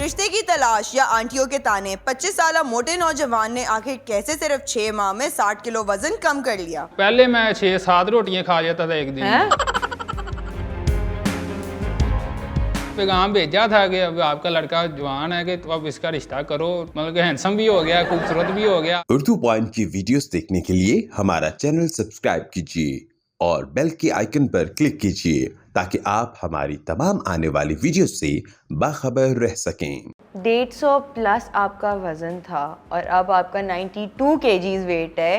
रिश्ते की तलाश या आंटियों के ताने, 25 साल मोटे नौजवान ने आखिर कैसे सिर्फ 6 माह में 60 किलो वजन कम कर लिया। पहले मैं 6-7 रोटियां खा जाता था एक दिन में। पैगाम भेजा था कि अब आपका लड़का जवान है कि तो अब इसका रिश्ता करो, मतलब कि हैंडसम भी हो गया, खूबसूरत भी हो गया। उर्दू पॉइंट की वीडियोस देखने के लिए हमारा चैनल सब्सक्राइब कीजिए और बेल के आइकन पर क्लिक कीजिए ताकि आप हमारी तमाम आने वाली वीडियो से बाखबर रह सकें। 150 प्लस आपका वज़न था और अब आपका 92 केजीज वेट है।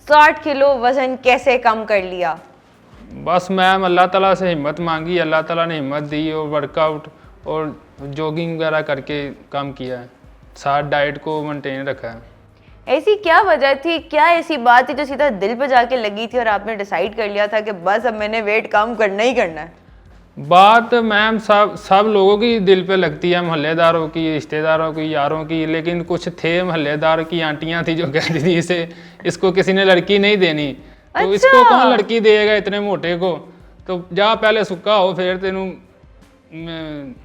60 किलो वज़न कैसे कम कर लिया? बस मैम अल्लाह ताला से हिम्मत मांगी, अल्लाह ताला ने हिम्मत दी और वर्कआउट और जॉगिंग वगैरह करके कम किया है, साथ डाइट को मेंटेन रखा है। ऐसी क्या वजह थी, क्या ऐसी बात थी जो सीधा दिल पे जाके लगी थी और आपने डिसाइड कर लिया था कि बस अब मैंने वेट कम करना ही करना है? बात मैम सब लोगों की दिल पे लगती है, मोहल्लेदारों की, रिश्तेदारों की, यारों की, लेकिन कुछ थे मोहल्लेदार की आंटियां थी जो कहती थी इसको किसी ने लड़की नहीं देनी। तो अच्छा। इसको कौन लड़की देगा इतने मोटे को, तो जा पहले सुक्का हो फिर तेनू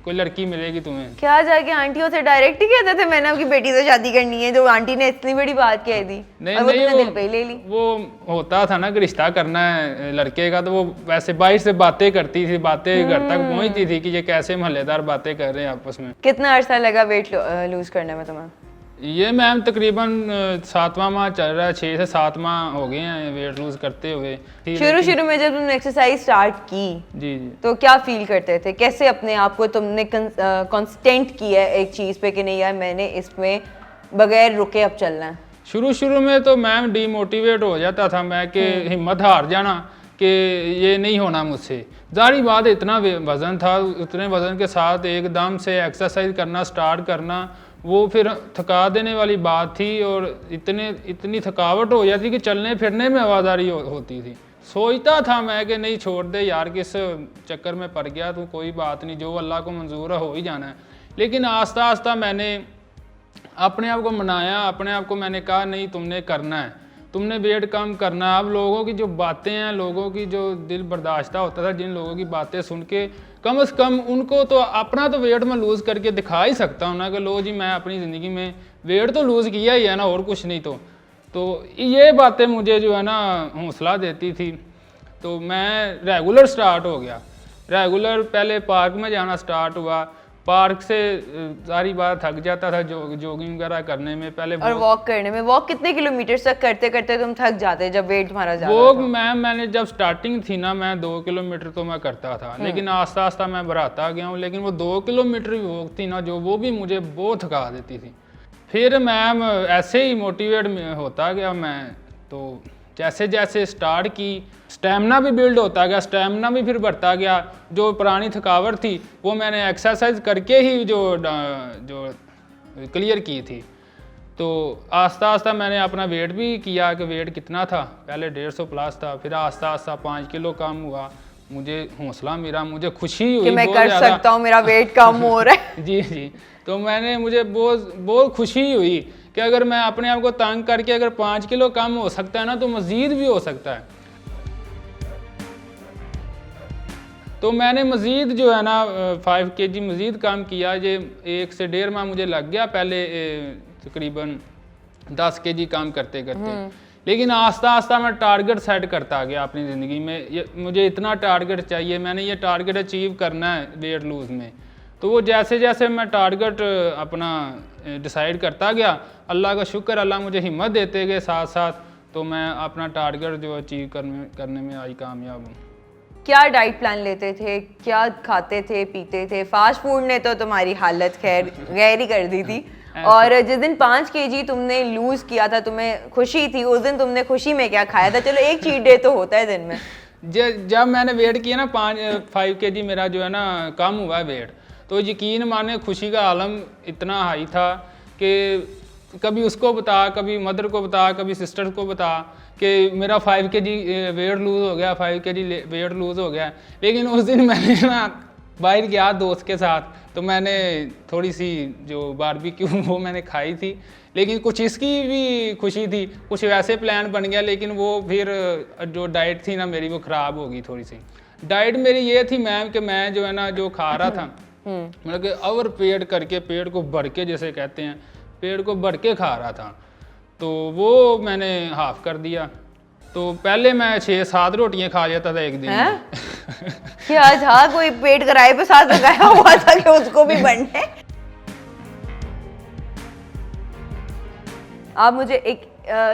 कोई लड़की मिलेगी तुम्हें। क्या जाके आंटियों से डायरेक्ट ही कहते थे मैंने आपकी बेटी से शादी करनी है, जो आंटी ने इतनी बड़ी बात कह दी नहीं और वो नहीं तुमने दिल पे ही ले ली? वो होता था ना कि रिश्ता करना है लड़के का, तो वो वैसे बाहर से बातें करती थी, बातें घर तक पहुंचती थी कि ये कैसे मोहल्लेदार बातें कर रहे हैं आपस में। कितना अरसा लगा वेट लूज करने में तुम्हें? ये मैम तकरीबन 7वां माह चल रहा है, 6 से 7 माह हो गए हैं वेट लूज करते हुए। शुरू में जब तुमने एक्सरसाइज स्टार्ट की जी तो क्या फील करते थे, कैसे अपने आप को तुमने कांस्टेंट किया है एक चीज़ पे कि नहीं यार मैंने इसमें बगैर रुके अब चलना है? शुरू में तो मैम डीमोटिवेट हो जाता था मैं कि हिम्मत हार जाना कि ये नहीं होना मुझसे। जारी बात इतना वज़न था, उतने वज़न के साथ एकदम से एक्सरसाइज करना स्टार्ट करना वो फिर थका देने वाली बात थी और इतनी थकावट हो जाती कि चलने फिरने में आवाज़ारी होती थी। सोचता था मैं कि नहीं छोड़ दे यार, किस चक्कर में पड़ गया तू, कोई बात नहीं, जो अल्लाह को मंजूर है हो ही जाना है। लेकिन आस्ता आस्ता मैंने अपने आप को मनाया, अपने आप को मैंने कहा नहीं तुमने करना है, तुमने वेट कम करना है। अब लोगों की जो बातें हैं, लोगों की जो दिल बर्दाश्ता होता था, जिन लोगों की बातें सुन के कम से कम उनको तो अपना तो वेट मैं लूज़ करके दिखा ही सकता हूँ ना कि लो जी मैं अपनी ज़िंदगी में वेट तो लूज़ किया ही है ना, और कुछ नहीं। तो ये बातें मुझे जो है ना हौसला देती थी। तो मैं रेगुलर स्टार्ट हो गया, रेगुलर पहले पार्क में जाना स्टार्ट हुआ। पार्क से सारी बात थक जाता था जॉगिंग वगैरह करने में पहले। और वॉक करने में, वॉक कितने किलोमीटर तक करते करते तुम थक जाते जब वेट तुम्हारा ज्यादा था? वॉक मैम मैंने जब स्टार्टिंग थी ना, मैं 2 किलोमीटर तो मैं करता था, लेकिन आस्ता आस्ता मैं बढ़ाता गया हूँ। लेकिन वो 2 किलोमीटर वॉक थी ना जो, वो भी मुझे बहुत थका देती थी। फिर मैम ऐसे ही मोटिवेट होता गया मैं, तो जैसे जैसे स्टार्ट की स्टैमिना भी बिल्ड होता गया, स्टैमिना भी फिर बढ़ता गया। जो पुरानी थकावट थी वो मैंने एक्सरसाइज करके ही जो क्लियर की थी। तो आस्ता आस्ता मैंने अपना वेट भी किया कि वेट कितना था, पहले 150 प्लस था, फिर आस्ता आस्ता 5 किलो कम हुआ। मुझे हौसला मिला, मुझे खुशी हुई कि मैं बहुत कर ज़्यादा। सकता हूँ, मेरा वेट कम हो रहा है। जी तो मुझे बहुत खुशी हुई कि अगर मैं अपने आप को तंग करके अगर 5 किलो कम हो सकता है ना, तो मज़ीद भी हो सकता है। तो मैंने मज़ीद जो है ना 5 kg मज़ीद कम किया। ये 1 से 1.5 माह मुझे लग गया पहले तकरीबन 10 kg कम करते करते। लेकिन आस्ता आस्ता मैं टारगेट सेट करता गया अपनी ज़िंदगी में, मुझे इतना टारगेट चाहिए, मैंने ये टारगेट अचीव करना है वेट लूज़ में। तो वो जैसे जैसे मैं टारगेट अपना डिसाइड करता गया, अल्लाह का शुक्र, अल्लाह मुझे हिम्मत देते गए साथ साथ, तो मैं अपना टारगेट जो अचीव करने में आज कामयाब हूँ। क्या डाइट प्लान लेते थे, क्या खाते थे पीते थे? फास्ट फूड ने तो तुम्हारी हालत खैर गैर ही कर दी थी। और जिस दिन 5 kg तुमने लूज किया था, तुम्हें खुशी थी, उस दिन तुमने खुशी में क्या खाया था? चलो एक चीट डे तो होता है दिन में। जब मैंने वेट किया ना 5 kg मेरा जो है ना कम हुआ वेट, तो यकीन माने खुशी का आलम इतना हाई था कि कभी उसको बता, कभी मदर को बता, कभी सिस्टर को बता कि मेरा 5 kg वेट लूज़ हो गया, 5 kg वेट लूज़ हो गया। लेकिन उस दिन मैंने ना बाहर गया दोस्त के साथ, तो मैंने थोड़ी सी जो बारबेक्यू वो मैंने खाई थी। लेकिन कुछ इसकी भी खुशी थी, कुछ वैसे प्लान बन गया, लेकिन वो फिर जो डाइट थी ना मेरी वो ख़राब हो गई थोड़ी सी। डाइट मेरी ये थी मैम कि मैं जो है ना जो खा रहा था मतलब कि ओवर पेट करके, पेट को भर के जैसे कहते हैं, पेट को भर के खा रहा था, तो वो मैंने हाफ कर दिया। तो पहले मैं 6-7 रोटियां खा लेता था एक दिन में। क्या था, कोई पेट किराए पे साथ लगाया हुआ था कि उसको भी बढ़ने? आप मुझे एक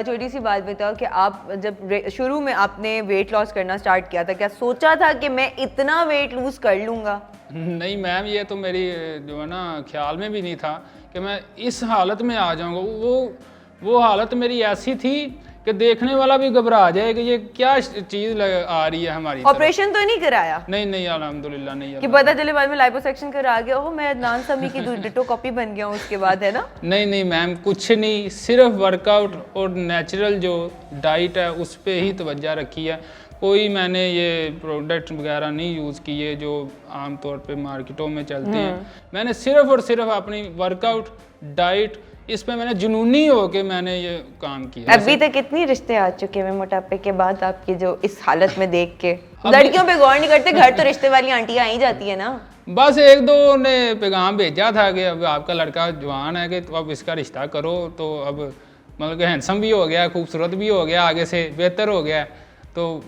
छोटी सी बात बताओ कि आप जब शुरू में आपने वेट लॉस करना स्टार्ट किया था, क्या सोचा था कि मैं इतना वेट लूज कर लूँगा? नहीं मैम, ये तो मेरी जो है ना ख्याल में भी नहीं था कि मैं इस हालत में आ जाऊंगा। वो हालत मेरी ऐसी थी कि देखने वाला भी घबरा जाए कि ये क्या चीज़ आ रही है हमारी तरफ। ऑपरेशन तो नहीं कराया? नहीं अल्हम्दुलिल्लाह नहीं। कि पता चले बाद में लाइपोसक्शन करा गया हो, मैं अदनान समी की डिटो कॉपी बन गया हूँ उसके बाद, है ना? नहीं मैम, कुछ नहीं, सिर्फ वर्कआउट और नेचुरल जो डाइट है उस पे ही तवज्जो रखी है। कोई मैंने ये प्रोडक्ट वगैरह नहीं यूज़ किए जो आम तौर पे मार्केटों में चलते हैं। मैंने सिर्फ और सिर्फ अपनी वर्कआउट, डाइट, इस पे मैंने जुनूनी हो के मैंने ये काम किया। अभी तक कितनी रिश्ते आ चुके हैं मोटापे के बाद आपकी जो इस हालत में देख के? लड़कियों पे गौर नहीं करते, घर तो रिश्ते वाली आंटियां आ ही जाती है ना। बस 1-2 ने पैगाम भेजा था कि अब आपका लड़का जवान है कि तो अब इसका रिश्ता करो, तो अब मतलब कि हैंडसम भी हो गया, खूबसूरत भी हो गया, आगे से बेहतर हो गया। तो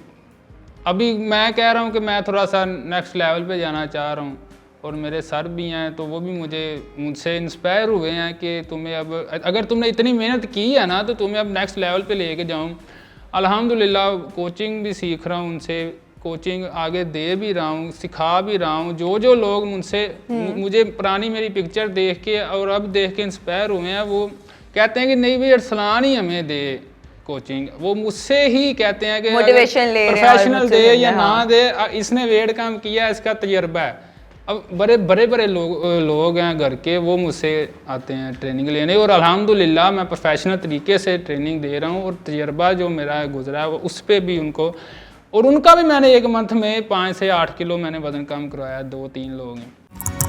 अभी मैं कह रहा हूँ कि मैं थोड़ा सा नेक्स्ट लेवल पे जाना चाह रहा हूँ, और मेरे सर भी हैं तो वो भी मुझसे इंस्पायर हुए हैं कि तुम्हें अब, अगर तुमने इतनी मेहनत की है ना, तो तुम्हें अब नेक्स्ट लेवल पे लेके जाऊँ। अल्हम्दुलिल्लाह कोचिंग भी सीख रहा हूँ उनसे, कोचिंग आगे दे भी रहा हूँ, सिखा भी रहा हूँ। जो लोग मुझे पुरानी मेरी पिक्चर देख के और अब देख के इंस्पायर हुए हैं, वो कहते हैं कि नहीं भाई अरसलान ही हमें दे कोचिंग। वो मुझसे ही कहते हैं कि मोटिवेशन ले रहे हैं, प्रोफेशनल दे या ना दे, इसने वेट कम किया, इसका तजर्बा है। अब बड़े लोग हैं घर के, वो मुझसे आते हैं ट्रेनिंग लेने, और अल्हम्दुलिल्लाह मैं प्रोफेशनल तरीके से ट्रेनिंग दे रहा हूँ, और तजर्बा जो मेरा गुजरा है वो उस पर भी उनको, और उनका भी मैंने 1 मंथ में 5 से 8 किलो मैंने वज़न कम करवाया। 2-3 लोग हैं।